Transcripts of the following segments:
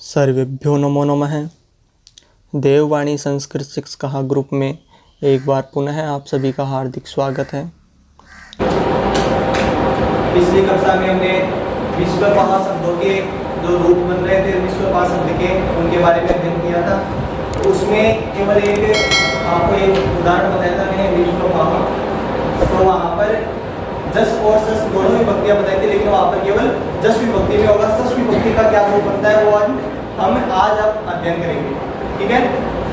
सर्वेभ्यो नमो नमः। देववाणी संस्कृत शिक्षा ग्रुप में एक बार पुनः आप सभी का हार्दिक स्वागत है। पिछली कक्षा में हमने विश्वपाह शब्दों के जो रूप बन रहे थे विश्वपाह शब्द के उनके बारे में अध्ययन किया था। तो उसमें केवल आपको एक उदाहरण बताया था मैंने विश्वपाह। तो वहाँ पर जस और सस दोनों विभक्तियां बताई थी, लेकिन वहाँ पर केवल जस विभक्ति में होगा। सस विभक्ति का क्या रूप बनता है वो हम आज अब अध्ययन करेंगे। ठीक है,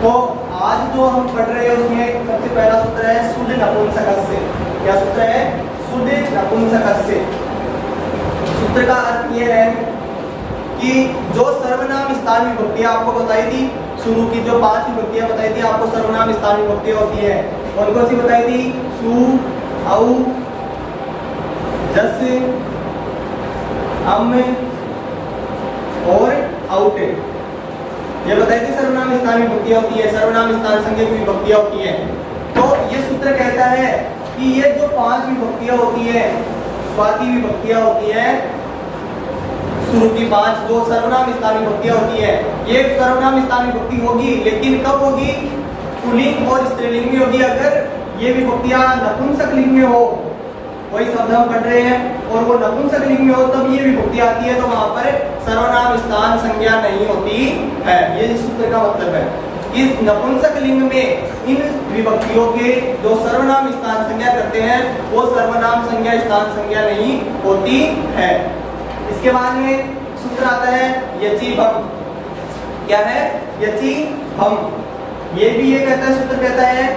तो आज जो हम पढ़ रहे हैं उसमें सबसे पहला सूत्र है शुद्ध नपुंसकस्य। क्या सूत्र है? शुद्ध नपुंसकस्य। सूत्र का अर्थ यह है कि जो सर्वनाम स्थान विभक्तियां आपको बताई थी, शुरू की जो 5 विभक्तियां बताई थी आपको, सर्वनाम स्थान विभक्तियां होती है। कौन कौन सी बताई थी? सु, औ, जस, अम और औट। ये बताई थी सर्वनाम स्थान विभक्तियां होती है, सर्वनाम स्थान संज्ञा की विभक्तियां होती है। तो ये सूत्र कहता है कि ये जो 5 विभक्तियां होती है, स्वाति विभक्तियां होती है, शुरू की 5 जो सर्वनाम स्थान विभक्तियां होती है, ये सर्वनाम स्थान विभक्ति होगी, लेकिन कब होगी? पुल्लिंग और स्त्रीलिंग में होगी। अगर ये विभक्तियां नपुंसक लिंग में हो, कोई शब्द हम पढ़ रहे हैं और वो नपुंसक लिंग में हो, तब ये विभक्ति आती है, तो वहां पर सर्वनाम स्थान संज्ञा नहीं होती है। ये इस सूत्र का मतलब है। इस नपुंसक लिंग में इन विभक्तियों के जो सर्वनाम स्थान संज्ञा करते हैं वो सर्वनाम संज्ञा स्थान संज्ञा नहीं होती है। इसके बाद में सूत्र आता है यचिभम। क्या है? यचिभम। ये भी ये कहता है, सूत्र कहता है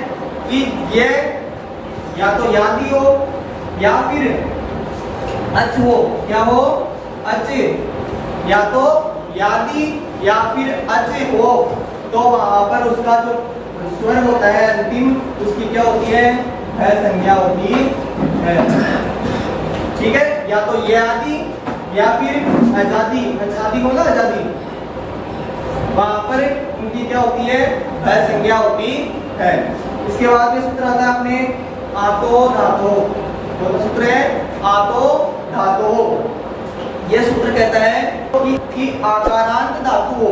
कि ये या तो यादी हो या फिर अच हो। क्या हो? अच। या तो यादी या फिर अच हो, तो वहां पर उसका जो स्वर होता है अंतिम, उसकी क्या होती है? है संज्ञा होती है। ठीक है, या तो ये आदि या फिर आजादी। आजादी होगा, आजादी, वहां पर उनकी क्या होती है? है संज्ञा होती है। इसके बाद में सूत्र आता है अपने आतो धातो। तो सूत्र है आतो धातो। यह सूत्र कहता है कि आकारांत धातु हो।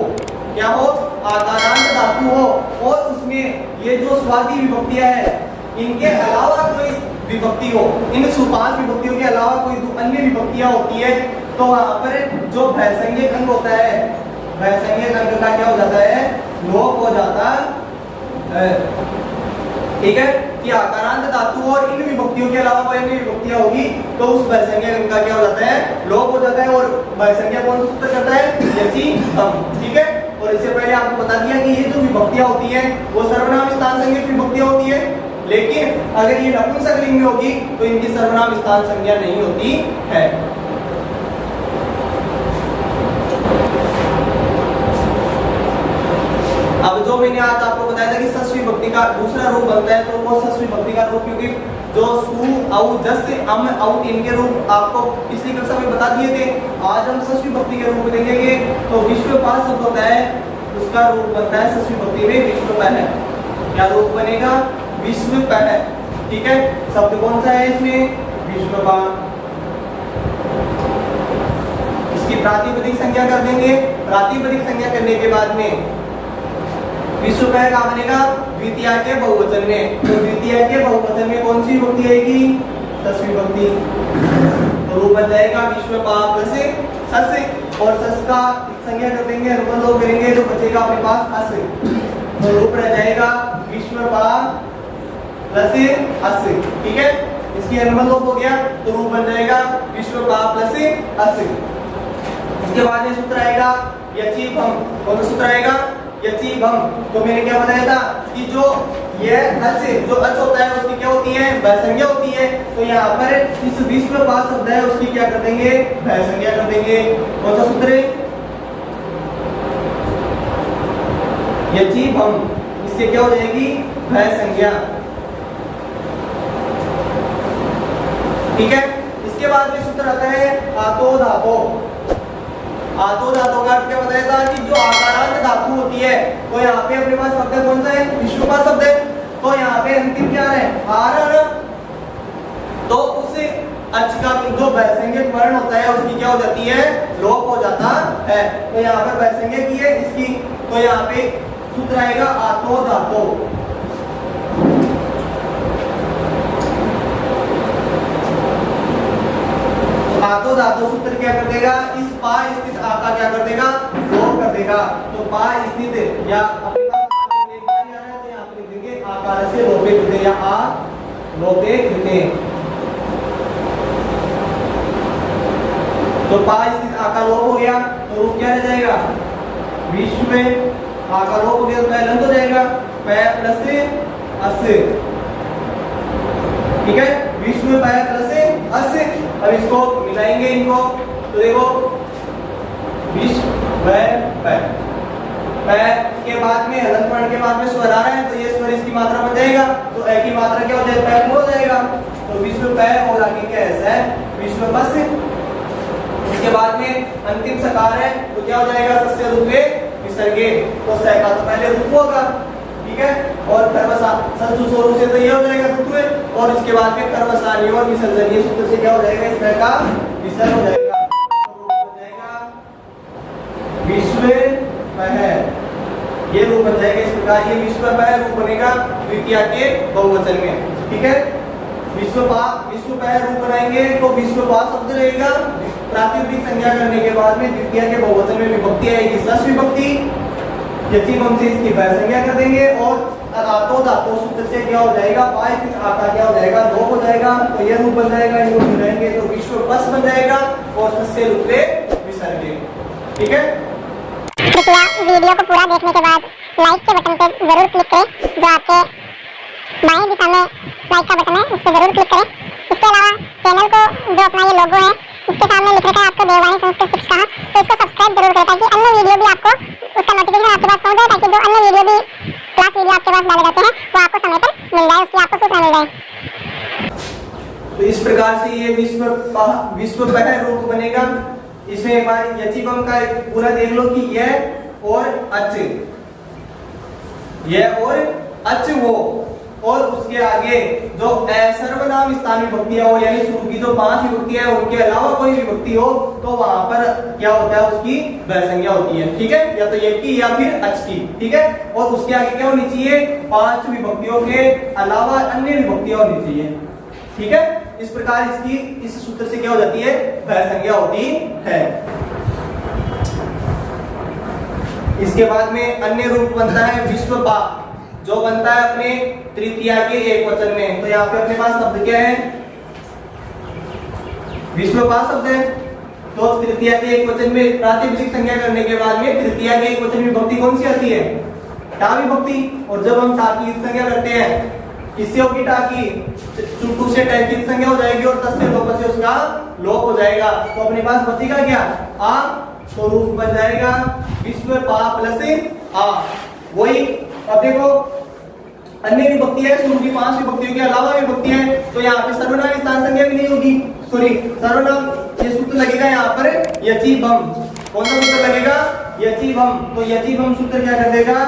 क्या हो? आकारांत धातु हो, और उसमें ये जो स्वादी विभक्तियां है, इनके अलावा कोई विभक्ति हो, इन 5 विभक्तियों के अलावा कोई अन्य विभक्तियां होती है, तो वहां पर जो भयसंज्ञक अंग होता है, भयसंज्ञक अंग का क्या हो जाता है? लोप हो जाता है। ठीक है, कि आकारांत धातु और इन विभक्तियों के अलावा कोई अन्य विभक्तियां होगी, तो उस भयसंज्ञक अंग का क्या हो जाता है? लोप हो जाता है। और भयसंज्ञक कौन सूत्र करता है? यचिभम। ठीक है, और इससे पहले आपको बता दिया कि ये जो विभक्तियां होती हैं वो सर्वनाम स्थान संज्ञा की विभक्तियां होती है, लेकिन अगर ये नपुंसक लिंग में होगी तो इनकी सर्वनाम स्थान संज्ञा नहीं होती है। अब जो मैंने आज आपको बताया था कि सस विभक्ति का दूसरा रूप बनता है, तो वो सस विभक्ति का रूप, क्योंकि जो सु, औ, जस, अम, औट इनके रूप आपको पिछली कक्षा में बता दिए थे। आज हम सस विभक्ति के रूप देखेंगे। तो विश्वपाह शब्द होता है, उसका रूप बनता है सस विभक्ति में विश्वपाह। क्या रूप बनेगा? विश्वपाह। ठीक है, शब्द कौन सा है इसमें? विश्वपाह। इसकी प्रातिपदिक संज्ञा कर देंगे। प्रातिपदिक संज्ञा करने के बाद में विश्वपाह का बनेगा द्वितीय के बहुवचन में। तो द्वितीय के बहुवचन में कौन सी विभक्ति आएगी? सस विभक्ति। तो रूप बन जाएगा विश्वपाह प्लस सस, और सस का संज्ञा कर देंगे, अनुबंध लोप करेंगे, तो बचेगा अपने पास अस। तो रूप रह जाएगा विश्वपाह प्लस अस। ठीक है, इसकी अनुबंध लोप हो गया, तो रूप बन जाएगा विश्वपाह प्लस अस। इसके बाद ये सूत्र आएगा यचिभम। कौन सा सूत्र आएगा? यचिभम। तो मैंने क्या बताया था कि जो ये अच, जो अच होता है उसकी क्या होती है? भयसंज्ञा होती है। तो यहाँ पर इस विश्वपाह शब्द है उसकी क्या कर देंगे? भयसंज्ञा कर देंगे। कौन सा सूत्र है? यचिभम। इससे क्या हो जाएगी? भयसंज्ञा। ठीक है, इसके बाद में सूत्र आता है आतो धातो। आतो धातु का अर्थ क्या बताया था कि जो आकारांत धातु होती है, तो यहाँ पे अपने पास शब्द कौन सा है? विश्वपाह शब्द है। तो यहाँ पे अंतिम क्या है? आर। तो उस अच का जो वैसंज्ञक वर्ण होता है उसकी क्या हो जाती है, लोप हो जाता है। तो यहाँ पर वैसंज्ञक की है इसकी, तो यहाँ पे सूत्र आएगा आतो धातो। आतो धातो सूत्र क्या कर देगा, इस पा स्थित आ का क्या कर देगा, लोप कर देगा। तो पा स्थित या अपने पास एक बार आ रहा है तो यहाँ पे लिख देंगे आकार से लोपे कृते या आ लोपे कृते। तो पा स्थित आ का लोप हो गया तो रूप क्या रह जाएगा, विश्व में आ का लोप हो गया तो लंत हो जाएगा पै प्लस अस। ठीक है, विश्व में पै प्लस अस। अब इसको मिलाएंगे इनको तो देखो विश्व पै के बाद में हलंत वर्ण के बाद में स्वर आ रहा है तो ये स्वर इसकी मात्रा बन जाएगा तो ए की मात्रा क्या हो जाएगा, पै हो जाएगा। तो विश्व पै और आगे क्या ऐसा है विश्व बस। इसके बाद में अंतिम सकार है तो क्या हो जाएगा, सस्य रूपे विसर्गे। तो स का तो पहले रूप होगा, ठीक है, और कर्मसा संसु स्वरूप से तो ये हो जाएगा रूप, और इसके बाद में कर्मसानी और विसर्जनीय सूत्र से क्या हो जाएगा, इसमें का विसर्ग हो जाएगा। तो रूप हो जाएगा विश्व पह, ये रूप बन जाएगा इस प्रकार। ये विश्व पह रूप बनेगा द्वितीया के बहुवचन में। ठीक है, विश्व पह रूप बनाएंगे तो विश्व पा शब्द रहेगा, प्रातिपदिक संज्ञा करने के बाद में द्वितीया के बहुवचन में विभक्ति आएगी षष्ठ विभक्ति। यतिमम से इसकी वै संज्ञा कर देंगे और आतो धातो सूत्र से क्या हो जाएगा, पा स्थित आका क्या हो जाएगा, लोप हो जाएगा। तो ये रूप बन जाएगा, इनको मिलाएंगे तो विश्व बस बन जाएगा और सस्य रूपे विसर्गे। ठीक है, कृपया वीडियो को पूरा देखने के बाद लाइक के बटन पर जरूर क्लिक करें, जो आपके बाएं दिशा में लाइक का बटन है उस पर जरूर क्लिक करें। इसके अलावा चैनल को जो अपना ये लोगो है इसके सामने लिख रखा है आपको देववाणी संस्कृत शिक्षा, तो इसको सब्सक्राइब जरूर करें ताकि अन्य वीडियो भी आपको उसका नोटिफिकेशन आपके पास पहुंच जाए, ताकि जो अन्य वीडियो भी क्लास वीडियो आपके पास डाले जाते हैं वो आपको समय पर मिल जाए, उसकी आपको सूचना मिल जाए। तो इस प्रकार से ये विश्व पह रूप बनेगा। इसमें एक बार यचिबम का पूरा देख लो कि यह और अच, यह और अच वो, और उसके आगे जो सर्वनाम स्थान विभक्तियां हो यानी शुरू की जो 5 विभक्तियां हैं उनके अलावा कोई विभक्ति हो तो वहां पर क्या होता है, उसकी वै संज्ञा होती है। ठीक है, या तो ये की या फिर अच की। ठीक है, और उसके आगे क्या होनी चाहिए, 5 विभक्तियों के अलावा अन्य विभक्तियां होनी चाहिए। ठीक है, इस प्रकार इसकी इस सूत्र से क्या हो जाती है, वै संज्ञा होती है। इसके बाद में अन्य रूप बनता है विश्वपा, जो बनता है अपने तृतीया के एक वचन में। तो यहाँ पे अपने पास शब्द क्या है, विश्वपा शब्द है। तो तृतीया के एक वचन में प्रातिपदिक संज्ञा करने के बाद में तृतीया के एक वचन में विभक्ति कौन सी आती है, टा विभक्ति। और जब हम टा की संज्ञा करते हैं, किससे होगी, टा की, टू से टा की संज्ञा हो जाएगी और तस से लोप से उसका लोप हो जाएगा। तो अपने पास बचेगा क्या, आ। तो रूप बन जाएगा विश्वपा प्लस आ। वही अब देखो अन्य विभक्ति है, शुरू की 5 विभक्तियों के अलावा विभक्ति है, तो यहाँ पे सर्वनाम स्थान संज्ञा भी नहीं होगी, सॉरी सर्वनाम, ये सूत्र लगेगा यहाँ पर यचिबम। कौन सा सूत्र लगेगा, यचिबम। तो यचिबम सूत्र क्या कर देगा,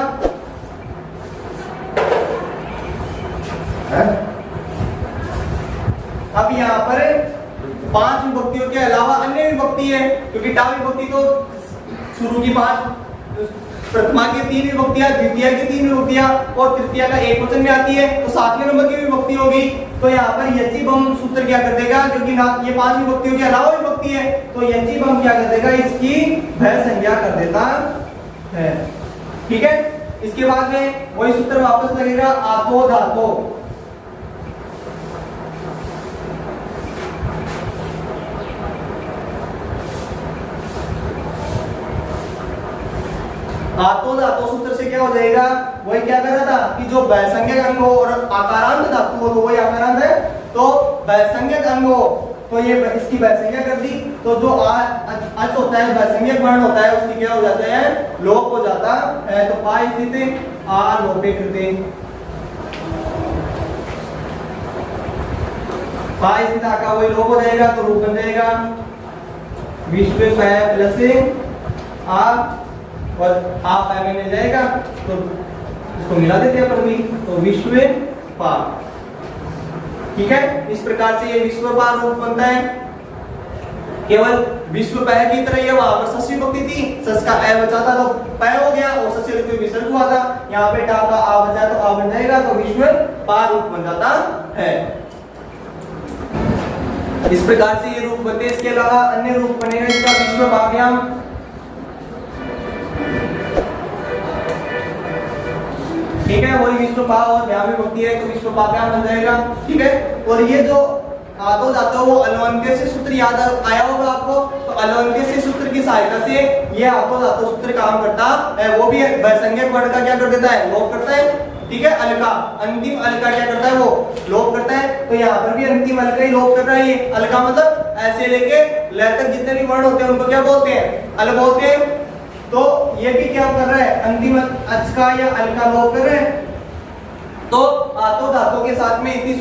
अब यहाँ पर 5 विभक्तियों के अलावा अन्य विभक्ति है, क्योंकि टा विभक्ति तो शुरू की 5, प्रथमा की 3 विभक्तियां, द्वितीय की 3 विभक्तियां और तृतीया का एक वचन में आती है, तो 7वें नंबर की विभक्ति होगी। तो यहाँ पर यचिबम सूत्र क्या कर देगा, क्योंकि ना ये 5 विभक्तियों के अलावा विभक्ति है, तो यचिबम क्या कर देगा, इसकी वै संज्ञा कर देता है। ठीक है, इसके बाद में वही सूत्र वापस लगेगा आतो धातो। आतो धातो सूत्र से क्या हो जाएगा, वही क्या कर रहा था कि जो वैसंज्ञक अंग हो और आकारांत धातु हो तो वही आकारांत है, तो वैसंज्ञक अंग हो तो ये इसकी वैसंज्ञा कर दी। तो जो अच होता है वैसंज्ञक वर्ण होता है उसकी क्या हो जाता है, लोप हो जाता है। तो पा स्थित आ लोपे कृते, पा स्थित आ का वही लोप हो जाएगा तो रूप बन जाएगा विश्व प्लस आ, और आप में मिल जाएगा तो इसको मिला देते हैं अपन भी, तो विश्व पा। ठीक है, इस प्रकार से ये विश्वपा रूप बनता है। केवल विश्व पै की तरह ये वहां पर सस्य विभक्ति थी, सस का ए बचा था तो पै हो गया और सस्य लिखते हुए विसर्ग हुआ था। यहाँ पे टा का आ बचा तो आ बन जाएगा, तो विश्व पा रूप बन जाता है। इस प्रकार से ये रूप बनते हैं। इसके अलावा अन्य रूप बनेगा इसका विश्व भाव्याम। ठीक है, वही विश्व पा और व्याम विभक्ति है तो विश्व भाव्याम बन जाएगा। ठीक है, और ये जो आतो जातो वो अलवंत्य से सूत्र याद आया होगा आपको, तो अलवंत्य से सूत्र की सहायता से ये आतो जातो सूत्र काम करता है। वो भी वैसंज्ञक वर्ण का क्या कर देता है, लोप करता है। ठीक है, अल का अंतिम अल का क्या करता है, वो लोप करता है। तो यहाँ पर भी अंतिम अल का ही लोप कर रहा है। ये अल का मतलब ऐसे लेके ल तक जितने भी वर्ण होते हैं उनको क्या बोलते हैं, अल बोलते हैं। तो ये भी क्या कर रहा है, अंतिम अच का या अल का लोप कर रहे हैं। तो आतो धातु के साथ में इति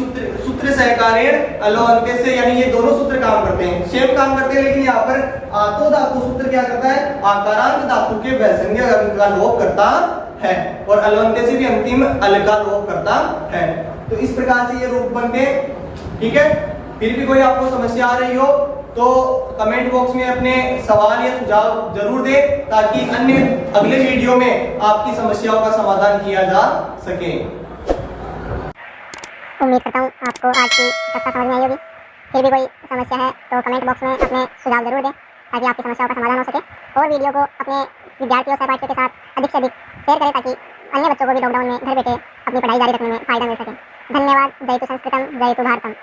सूत्र सहकारेण अलो अंत्य से, यानी ये दोनों सूत्र काम करते हैं, सेम काम करते हैं। लेकिन यहाँ पर आतो धातु सूत्र क्या करता है, आकारांत धातु के वैसंज्ञक अंग का लोप करता है और अलो अंत्य से भी अंतिम अल का लोप करता है। तो इस प्रकार से ये रूप बनते हैं। ठीक है, फिर भी कोई आपको समस्या आ रही हो तो कमेंट बॉक्स में अपने सवाल या सुझाव जरूर दें, ताकि अन्य अगले वीडियो में आपकी समस्याओं का समाधान किया जा सके। उम्मीद करता हूँ आपको आज की कक्षा समझ में आई होगी। फिर भी कोई समस्या है तो कमेंट बॉक्स में अपने सुझाव जरूर दें, ताकि आपकी समस्याओं का समाधान हो सके। और वीडियो को अपने विद्यार्थियों सहपाठियों के साथ अधिक से अधिक शेयर करें, ताकि अन्य बच्चों को भी लॉकडाउन में घर बैठे अपनी पढ़ाई जारी रखने में फायदा मिल सके। धन्यवाद। जय तु संस्कृतम, जय तु भारतम।